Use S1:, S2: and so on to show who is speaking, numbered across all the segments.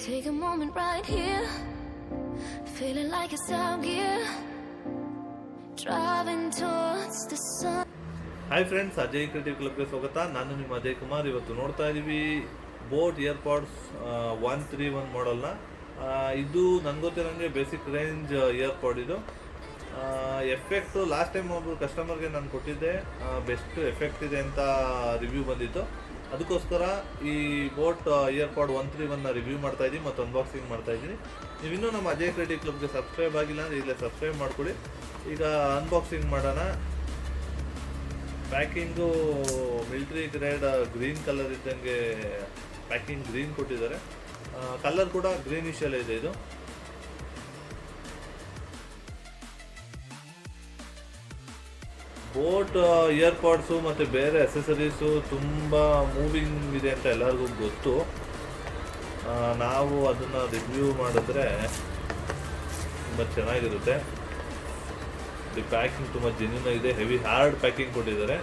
S1: Take a moment right here, feeling like it's out gear, driving towards the sun.
S2: Hi friends, Ajay creative ಕ್ಲಬ್ಗೆ ಸ್ವಾಗತ. ನಾನು ನಿಮ್ಮ ಅಜಯ್ ಕುಮಾರ್. ಇವತ್ತು ನೋಡ್ತಾ ಇದ್ದೀವಿ ಬೋಟ್ ಇಯರ್ಪಾಡ್ಸ್ 131 ಮಾಡಲ್ನ. ಇದು ನನಗೆ ಗೊತ್ತಿರೋಂಗೆ ಬೇಸಿಕ್ ರೇಂಜ್ ಇಯರ್ಪಾಡ್. ಇದು ಎಫೆಕ್ಟು ಲಾಸ್ಟ್ ಟೈಮ್ ಒಬ್ಬರು ಕಸ್ಟಮರ್ಗೆ ನಾನು ಕೊಟ್ಟಿದ್ದೆ, ಬೆಸ್ಟ್ ಎಫೆಕ್ಟ್ ಇದೆ ಅಂತ ರಿವ್ಯೂ ಬಂದಿತ್ತು. ಅದಕ್ಕೋಸ್ಕರ ಈ ಬೋಟ್ ಇಯರ್ಪಾಡ್ 131ನ ರಿವ್ಯೂ ಮಾಡ್ತಾ ಇದ್ದೀನಿ ಮತ್ತು ಅನ್ಬಾಕ್ಸಿಂಗ್ ಮಾಡ್ತಾ ಇದ್ದೀನಿ. ನೀವು ಇನ್ನೂ ನಮ್ಮ ಅಜಯ್ ಕ್ರಿಯೇಟಿವ್ ಕ್ಲಬ್ಗೆ ಸಬ್ಸ್ಕ್ರೈಬ್ ಆಗಿಲ್ಲ ಅಂದರೆ ಈಗಲೇ ಸಬ್ಸ್ಕ್ರೈಬ್ ಮಾಡ್ಕೊಳ್ಳಿ. ಈಗ ಅನ್ಬಾಕ್ಸಿಂಗ್ ಮಾಡೋಣ. Packing military grade green colour ಇದ್ದಂಗೆ ಪ್ಯಾಕಿಂಗ್ ಗ್ರೀನ್ ಕೊಟ್ಟಿದ್ದಾರೆ. ಕಲರ್ ಕೂಡ ಗ್ರೀನಿಶಲ್ಲೇ ಇದೆ. ಇದು ಬೋಟ್ ಇಯರ್ಪಾಡ್ಸು ಮತ್ತು ಬೇರೆ ಅಸೆಸರೀಸು ತುಂಬ ಮೂವಿಂಗ್ ಇದೆ ಅಂತ ಎಲ್ಲರಿಗೂ ಗೊತ್ತು. ನಾವು ಅದನ್ನು ರಿವ್ಯೂ ಮಾಡಿದ್ರೆ ತುಂಬ ಚೆನ್ನಾಗಿರುತ್ತೆ. ಈ ಪ್ಯಾಕಿಂಗ್ ತುಂಬ ಜೆನ್ಯೂನ್ ಆಗಿದೆ. ಹೆವಿ ಹಾರ್ಡ್ ಪ್ಯಾಕಿಂಗ್ ಕೊಟ್ಟಿದ್ದಾರೆ.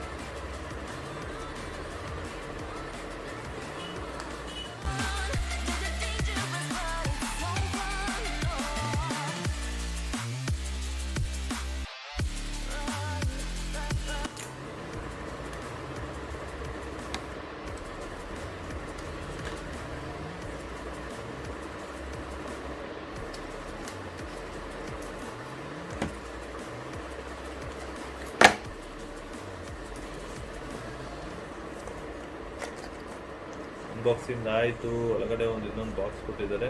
S2: ಅನ್ಬಾಕ್ಸಿಂಗ್ ಆಯಿತು. ಒಳಗಡೆ ಒಂದು ಇನ್ನೊಂದು ಬಾಕ್ಸ್ ಕೊಟ್ಟಿದ್ದಾರೆ.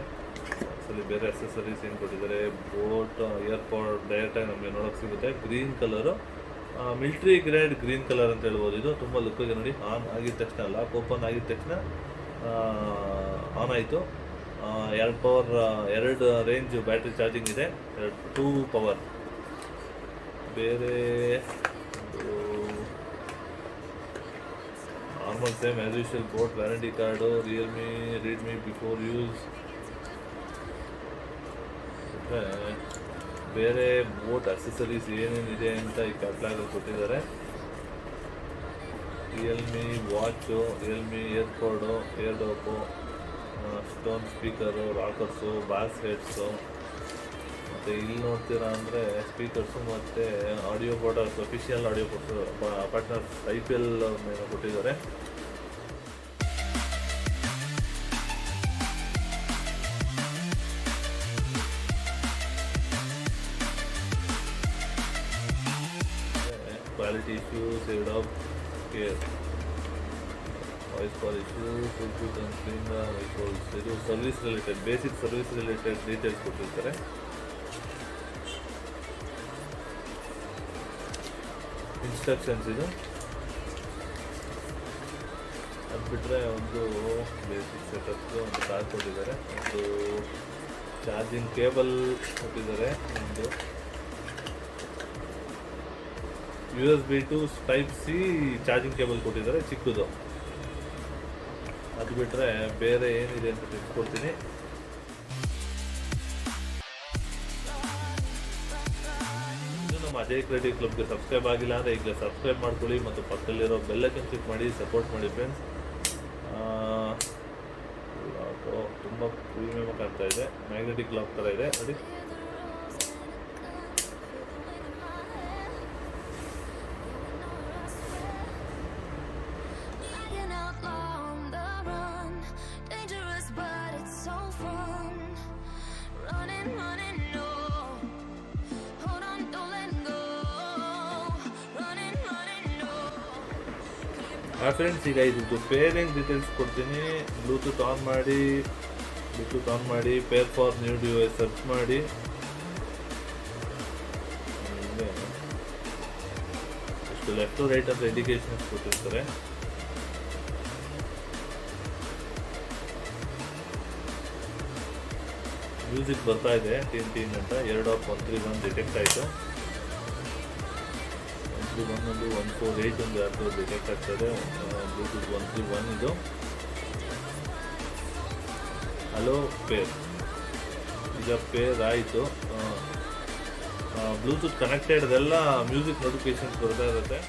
S2: ಬಾಕ್ಸಲ್ಲಿ ಬೇರೆ ಅಸೆಸರೀಸ್ ಏನು ಕೊಟ್ಟಿದ್ದಾರೆ. ಬೋಟ್ ಇಯರ್ಪಾಡ್ ಡೈರೆಕ್ಟಾಗಿ ನಮಗೆ ನೋಡೋಕೆ ಸಿಗುತ್ತೆ. Green colour, military grade green colour ಅಂತ ಹೇಳ್ಬೋದು. ಇದು ತುಂಬ ಲುಕ್ ಇದೆ ನೋಡಿ. ಆನ್ ಆಗಿದ ತಕ್ಷಣ, ಲಾಕ್ ಓಪನ್ ಆಗಿದ ತಕ್ಷಣ ಆನ್ ಆಯಿತು. 2 ಪವರ್, 2 ರೇಂಜ್ ಬ್ಯಾಟ್ರಿ ಚಾರ್ಜಿಂಗ್ ಇದೆ, 2 ಪವರ್. ಬೇರೆ normal same as usual boAt warranty card, Realme read me before use. ಬೇರೆ ಬೋಟ್ ಅಸೆಸರೀಸ್ ಏನೇನಿದೆ ಅಂತ ಈ ಕ್ಯಾಟ್ಲಾಗಲ್ಲಿ ಕೊಟ್ಟಿದ್ದಾರೆ. Realme watch, Realme earpod, airdope, stone speaker, rockers, bass heads, ಮತ್ತು ಇಲ್ಲಿ ನೋಡ್ತೀರಾ ಅಂದರೆ ಸ್ಪೀಕರ್ಸು ಮತ್ತು audio borders, official audio partners IPL ಮೇಲೆ ಕೊಟ್ಟಿದ್ದಾರೆ. Quality issues, Airdopes care, voice call issues, Bluetooth and clean vocals. ಇದು service related, basic service related details ಕೊಟ್ಟಿರ್ತಾರೆ. Instructions ಇದು. ಅದು ಬಿಟ್ಟರೆ ಒಂದು ಬೇಸಿಕ್ ಸೆಟಪ್ಗೆ ಒಂದು ಕಾರ್ಡ್ ಕೊಟ್ಟಿದ್ದಾರೆ, ಒಂದು ಚಾರ್ಜಿಂಗ್ ಕೇಬಲ್ ಕೊಟ್ಟಿದ್ದಾರೆ, ಒಂದು USB to Type-C charging cable ಕೊಟ್ಟಿದ್ದಾರೆ ಚಿಕ್ಕದು. ಅದು ಬಿಟ್ಟರೆ ಬೇರೆ ಏನಿದೆ ಅಂತ ತಿಳ್ಕೊಡ್ತೀನಿ. ಇನ್ನು ನಮ್ಮ ಅಜಯ್ ಕ್ರಿಯೇಟಿವ್ ಕ್ಲಬ್ಗೆ ಸಬ್ಸ್ಕ್ರೈಬ್ ಆಗಿಲ್ಲ ಅಂದರೆ ಈಗಲೇ ಸಬ್ಸ್ಕ್ರೈಬ್ ಮಾಡ್ಕೊಳ್ಳಿ ಮತ್ತು ಪಕ್ಕದಲ್ಲಿರೋ ಬೆಲ್ಲೈಕನ್ ಕ್ಲಿಕ್ ಮಾಡಿ ಸಪೋರ್ಟ್ ಮಾಡಿ ಫ್ರೆಂಡ್ಸ್. ತುಂಬ ಪ್ರೀಮಿಯಮ್ ಕಾಣ್ತಾ ಇದೆ. ಮ್ಯಾಗ್ನೆಟಿಕ್ ಲಾಕ್ ಥರ ಇದೆ ನೋಡಿ. ಫ್ರೆಂಡ್ಸ್, ಈಗ ಇದು ಪೇರಿಂಗ್ ಡೀಟೇಲ್ಸ್ ಕೊಡ್ತೀನಿ. ಬ್ಲೂಟೂತ್ ಆನ್ ಮಾಡಿ pair for new device search ಮಾಡಿ. ಇಷ್ಟು ಲೆಫ್ಟ್ ಟು ರೈಟ್ ಅಂತ ಇಂಡಿಕೇಶನ್ಸ್ ಕೊಟ್ಟಿರ್ತಾರೆ. ಮ್ಯೂಸಿಕ್ ಬರ್ತಾ ಇದೆ ಟೀನ್ ಅಂತ. Airdopes 131 ಡಿಟೆಕ್ಟ್ ಆಯಿತು. 131 148 ಒಂದು ಯಾರ್ದು ಡಿಟೆಕ್ಟ್ ಆಗ್ತದೆ. ಬ್ಲೂಟೂತ್ 131 ಇದು. ಹಲೋ ಪೇರ್, ಈಗ ಪೇರ್ ಆಯಿತು. ಬ್ಲೂಟೂತ್ ಕನೆಕ್ಟೆಡ್ ಎಲ್ಲ ಮ್ಯೂಸಿಕ್ ನೋಟಿಫಿಕೇಶನ್ಸ್ ಬರ್ತಾ ಇರುತ್ತೆ.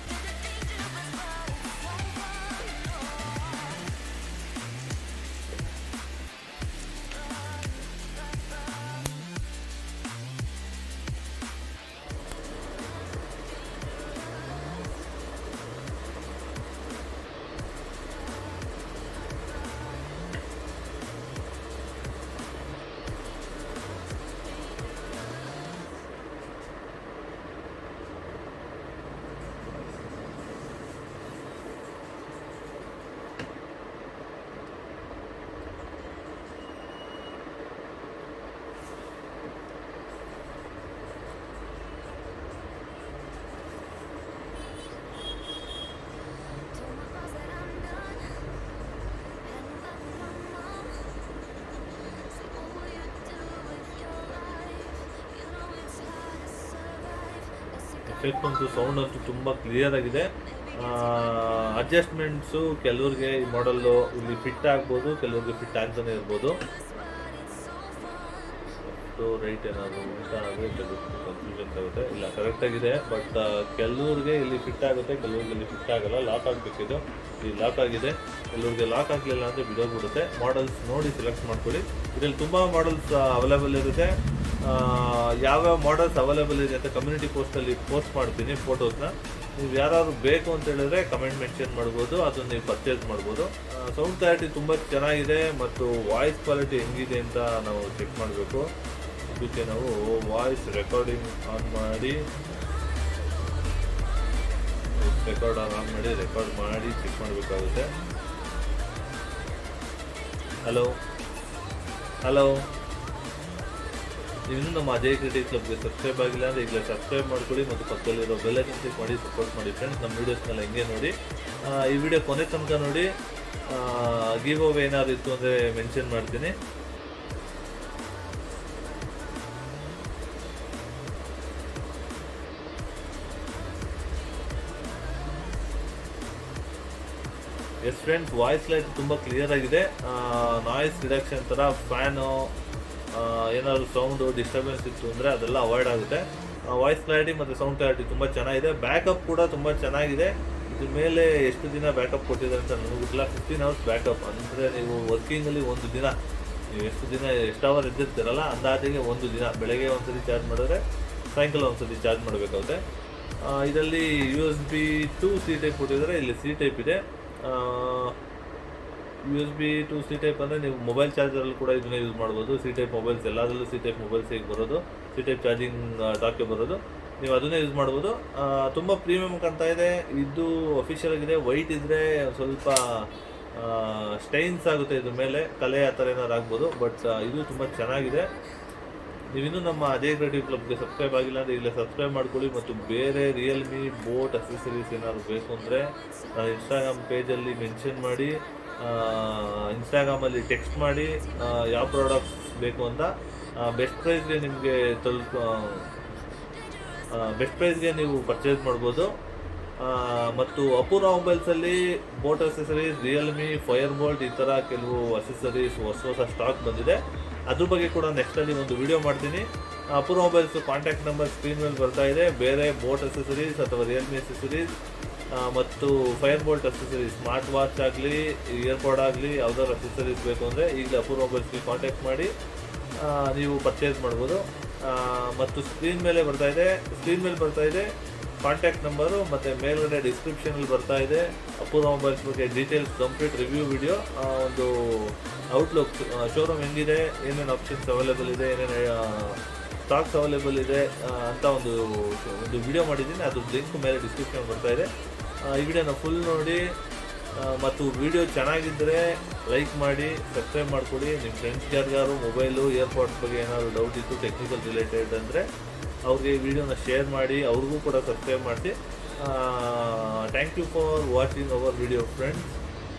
S2: ಎಫೆಕ್ಟ್ ಅಂತೂ ಸೌಂಡ್ ಅಂತೂ ತುಂಬ ಕ್ಲಿಯರ್ ಆಗಿದೆ. ಅಡ್ಜಸ್ಟ್ಮೆಂಟ್ಸು ಕೆಲವ್ರಿಗೆ ಈ ಮಾಡಲ್ಲು ಇಲ್ಲಿ ಫಿಟ್ ಆಗ್ಬೋದು, ಕೆಲವ್ರಿಗೆ ಫಿಟ್ ಆಗ್ತಾನೆ ಇರ್ಬೋದು. ರೈಟ್ ಏನಾದರೂ ಉಂಟ ಆದರೆ ಕೆಲವ್ರಿಗೆ ಕನ್ಫ್ಯೂಷನ್ಸ್ ಆಗುತ್ತೆ. ಇಲ್ಲ, ಕರೆಕ್ಟಾಗಿದೆ, ಬಟ್ ಕೆಲವ್ರಿಗೆ ಇಲ್ಲಿ ಫಿಟ್ ಆಗುತ್ತೆ, ಕೆಲವ್ರಿಗೆ ಇಲ್ಲಿ ಫಿಟ್ ಆಗಲ್ಲ. ಲಾಕ್ ಆಗಬೇಕಿದ್ದು ಇಲ್ಲಿ ಲಾಕ್ ಆಗಿದೆ, ಕೆಲವ್ರಿಗೆ ಲಾಕ್ ಆಗಲಿಲ್ಲ ಅಂದರೆ ಬಿಡೋಗ್ಬಿಡುತ್ತೆ. ಮಾಡಲ್ಸ್ ನೋಡಿ ಸೆಲೆಕ್ಟ್ ಮಾಡ್ಕೊಳ್ಳಿ. ಇದರಲ್ಲಿ ತುಂಬ ಮಾಡಲ್ಸ್ ಅವೈಲೇಬಲ್ ಇರುತ್ತೆ. ಯಾವ್ಯಾವ ಮಾಡಲ್ಸ್ ಅವೈಲೇಬಲ್ ಇದೆ ಅಂತ ಕಮ್ಯುನಿಟಿ ಪೋಸ್ಟಲ್ಲಿ ಪೋಸ್ಟ್ ಮಾಡ್ತೀನಿ ಫೋಟೋಸ್ನ. ನೀವು ಯಾರಾದ್ರು ಬೇಕು ಅಂತ ಹೇಳಿದ್ರೆ ಕಮೆಂಟ್ ಮೆನ್ಷನ್ ಮಾಡ್ಬೋದು, ಅದನ್ನು ನೀವು ಪರ್ಚೇಸ್ ಮಾಡ್ಬೋದು. ಸೌಂಡ್ ಕ್ಲಾರಿಟಿ ತುಂಬ ಚೆನ್ನಾಗಿದೆ ಮತ್ತು ವಾಯ್ಸ್ ಕ್ವಾಲಿಟಿ ಹೆಂಗಿದೆ ಅಂತ ನಾವು ಚೆಕ್ ಮಾಡಬೇಕು. ಇದಕ್ಕೆ ನಾವು ವಾಯ್ಸ್ ರೆಕಾರ್ಡಿಂಗ್ ಆನ್ ಮಾಡಿ ರೆಕಾರ್ಡ್ ಮಾಡಿ ಚೆಕ್ ಮಾಡಬೇಕಾಗುತ್ತೆ. ಹಲೋ, ನೀವು ನಮ್ಮ ಅಜಯ್ ಕ್ರಿಯೇಟಿವ್ ಕ್ಲಬ್ಗೆ ಸಬ್ಸ್ಕ್ರೈಬ್ ಆಗಿಲ್ಲ ಅಂದರೆ ಈಗಲೇ ಸಬ್ಸ್ಕ್ರೈಬ್ ಮಾಡ್ಕೊಳ್ಳಿ ಮತ್ತು ಪಕ್ಕದಲ್ಲಿರೋ ಬೆಲ್ ಐಕನ್ ಕ್ಲಿಕ್ ಮಾಡಿ ಸಪೋರ್ಟ್ ಮಾಡಿ ಫ್ರೆಂಡ್ಸ್. ನಮ್ಮ ವೀಡಿಯೋಸ್ನೆಲ್ಲ ಹಿಂಗೆ ನೋಡಿ. ಈ ವಿಡಿಯೋ ಕೊನೆ ತನಕ ನೋಡಿ. ಗಿವ್ ಅವೇ ಏನಾದ್ರು ಇತ್ತು ಅಂದರೆ ಮೆನ್ಷನ್ ಮಾಡ್ತೀನಿ. ಎಸ್ ಫ್ರೆಂಡ್ಸ್, ವಾಯ್ಸ್ ಲೈಟ್ ತುಂಬ ಕ್ಲಿಯರ್ ಆಗಿದೆ. ನಾಯ್ಸ್ ರಿಡಕ್ಷನ್ ಥರ ಫ್ಯಾನು ಏನಾದರೂ ಸೌಂಡು ಡಿಸ್ಟರ್ಬೆನ್ಸ್ ಇತ್ತು ಅಂದರೆ ಅದೆಲ್ಲ ಅವಾಯ್ಡ್ ಆಗುತ್ತೆ. ವಾಯ್ಸ್ ಕ್ಲಾರಿಟಿ ಮತ್ತು ಸೌಂಡ್ ಕ್ಲಾರಿಟಿ ತುಂಬ ಚೆನ್ನಾಗಿದೆ. ಬ್ಯಾಕಪ್ ಕೂಡ ತುಂಬ ಚೆನ್ನಾಗಿದೆ. ಇದ್ರ ಮೇಲೆ ಎಷ್ಟು ದಿನ ಬ್ಯಾಕಪ್ ಕೊಟ್ಟಿದ್ದಾರೆ ಅಂತ ನನಗೆ ಗೊತ್ತಿಲ್ಲ. 15 hours ಬ್ಯಾಕಪ್ ಅಂದರೆ ನೀವು ವರ್ಕಿಂಗಲ್ಲಿ ಒಂದು ದಿನ, ನೀವು ಎಷ್ಟು ಅವರ್ ಎದ್ದಿರ್ತೀರಲ್ಲ ಅಂದಾಜಿಗೆ ಒಂದು ದಿನ, ಬೆಳಗ್ಗೆ ಒಂದ್ಸತಿ ಚಾರ್ಜ್ ಮಾಡಿದ್ರೆ ಸಾಯಂಕಾಲ ಒಂದ್ಸತಿ ಚಾರ್ಜ್ ಮಾಡಬೇಕಾಗುತ್ತೆ. ಇದರಲ್ಲಿ USB to C ಟೈಪ್ ಕೊಟ್ಟಿದ್ದಾರೆ. ಇಲ್ಲಿ C ಟೈಪ್ ಇದೆ. USB to C ಟೈಪ್ ಅಂದರೆ ನೀವು ಮೊಬೈಲ್ ಚಾರ್ಜರಲ್ಲಿ ಕೂಡ ಇದನ್ನ ಯೂಸ್ ಮಾಡ್ಬೋದು. C ಟೈಪ್ ಮೊಬೈಲ್ಸ್ ಎಲ್ಲದರಲ್ಲೂ C ಟೈಪ್ ಮೊಬೈಲ್ಸ್ ಹೇಗೆ ಬರೋದು, C ಟೈಪ್ ಚಾರ್ಜಿಂಗ್ ಟಾಕೆ ಬರೋದು, ನೀವು ಅದನ್ನೇ ಯೂಸ್ ಮಾಡ್ಬೋದು. ತುಂಬ ಪ್ರೀಮಿಯಮ್ ಕಾಣ್ತಾ ಇದೆ. ಇದು ಅಫಿಷಿಯಲ್ ಆಗಿದೆ. ವೈಟ್ ಇದ್ದರೆ ಸ್ವಲ್ಪ ಸ್ಟೈನ್ಸ್ ಆಗುತ್ತೆ ಇದ್ರ ಮೇಲೆ, ಕಲೆ ಆ ಥರ ಏನಾದ್ರು ಆಗ್ಬೋದು. ಬಟ್ ಇದು ತುಂಬ ಚೆನ್ನಾಗಿದೆ. ನೀವಿನ್ನೂ ನಮ್ಮ ಅಜಯ್ ಕ್ರಿಯೇಟಿವ್ ಕ್ಲಬ್ಗೆ ಸಬ್ಸ್ಕ್ರೈಬ್ ಆಗಿಲ್ಲ ಅಂದರೆ ಈಗಲೇ ಸಬ್ಸ್ಕ್ರೈಬ್ ಮಾಡ್ಕೊಳ್ಳಿ. ಮತ್ತು ಬೇರೆ ರಿಯಲ್ಮಿ ಬೋಟ್ ಅಕ್ಸೆಸರೀಸ್ ಏನಾದ್ರು ಬೇಕು ಅಂದರೆ ನಾನು ಇನ್ಸ್ಟಾಗ್ರಾಮ್ ಪೇಜಲ್ಲಿ ಮೆನ್ಷನ್ ಮಾಡಿ, ಇನ್ಸ್ಟಾಗ್ರಾಮಲ್ಲಿ ಟೆಕ್ಸ್ಟ್ ಮಾಡಿ ಯಾವ ಪ್ರಾಡಕ್ಟ್ಸ್ ಬೇಕು ಅಂತ ಬೆಸ್ಟ್ ಪ್ರೈಸ್ಗೆ ನೀವು ಪರ್ಚೇಸ್ ಮಾಡ್ಬೋದು. ಮತ್ತು ಅಪೂರ್ವ ಮೊಬೈಲ್ಸಲ್ಲಿ boAt accessories, Realme, Fire Boltt ಈ ಥರ ಕೆಲವು ಅಕ್ಸೆಸರೀಸ್ ಹೊಸ ಸ್ಟಾಕ್ ಬಂದಿದೆ. ಅದ್ರ ಬಗ್ಗೆ ಕೂಡ ನೆಕ್ಸ್ಟಲ್ಲಿ ಒಂದು ವಿಡಿಯೋ ಮಾಡ್ತೀನಿ. ಅಪೂರ್ವ ಮೊಬೈಲ್ಸ್ ಕಾಂಟ್ಯಾಕ್ಟ್ ನಂಬರ್ ಸ್ಕ್ರೀನ್ ಮೇಲೆ ಬರ್ತಾ ಇದೆ. ಬೇರೆ ಬೋಟ್ ಅಕ್ಸೆಸರೀಸ್ ಅಥವಾ ರಿಯಲ್ಮಿ ಅಕ್ಸೆಸರೀಸ್ ಮತ್ತು fire bolt accessories, smart watch ಆಗಲಿ, ಇಯರ್ಪಾಡ್ ಆಗಲಿ, ಯಾವ್ದಾದ್ರು ಅಕ್ಸೆಸರೀಸ್ ಬೇಕು ಅಂದರೆ ಈಗಲೇ ಅಪೂರ್ವ ಮೊಬೈಲ್ಸ್ಗೆ ಕಾಂಟ್ಯಾಕ್ಟ್ ಮಾಡಿ ನೀವು ಪರ್ಚೇಸ್ ಮಾಡ್ಬೋದು. ಮತ್ತು ಸ್ಕ್ರೀನ್ ಮೇಲೆ ಬರ್ತಾ ಇದೆ ಕಾಂಟ್ಯಾಕ್ಟ್ ನಂಬರು, ಮತ್ತು ಮೇಲ್ಗಡೆ ಡಿಸ್ಕ್ರಿಪ್ಷನಲ್ಲಿ ಬರ್ತಾ ಇದೆ ಅಪೂರ್ವ ಮೊಬೈಲ್ಸ್ ಬಗ್ಗೆ ಡೀಟೇಲ್ಸ್, ಕಂಪ್ಲೀಟ್ ರಿವ್ಯೂ ವಿಡಿಯೋ, ಒಂದು ಔಟ್ಲುಕ್ ಶೋರೂಮ್ ಹೆಂಗಿದೆ, ಏನೇನು ಆಪ್ಷನ್ಸ್ ಅವೈಲೇಬಲ್ ಇದೆ, ಏನೇನು ಸ್ಟಾಕ್ಸ್ ಅವೈಲೇಬಲ್ ಇದೆ ಅಂತ ಒಂದು ವಿಡಿಯೋ ಮಾಡಿದ್ದೀನಿ. ಅದ್ರ ಲಿಂಕ್ ಮೇಲೆ ಡಿಸ್ಕ್ರಿಪ್ಷನ್ ಬರ್ತಾ ಇದೆ. ಈ ವಿಡಿಯೋನ ಫುಲ್ ನೋಡಿ. ಮತ್ತು ವಿಡಿಯೋ ಚೆನ್ನಾಗಿದ್ದರೆ ಲೈಕ್ ಮಾಡಿ, ಸಬ್ಸ್ಕ್ರೈಬ್ ಮಾಡ್ಕೊಳ್ಳಿ. ನಿಮ್ಮ ಫ್ರೆಂಡ್ಸ್ ಯಾರಿಗಾರು ಮೊಬೈಲು, ಇಯರ್ಪಾಡ್ಸ್ ಬಗ್ಗೆ ಏನಾದರೂ ಡೌಟ್ ಇತ್ತು ಟೆಕ್ನಿಕಲ್ ರಿಲೇಟೆಡ್ ಅಂದರೆ ಅವ್ರಿಗೆ ಈ ವಿಡಿಯೋನ ಶೇರ್ ಮಾಡಿ, ಅವ್ರಿಗೂ ಕೂಡ ಸಬ್ಸ್ಕ್ರೈಬ್ ಮಾಡಿಸಿ. Thank you for watching our video friends.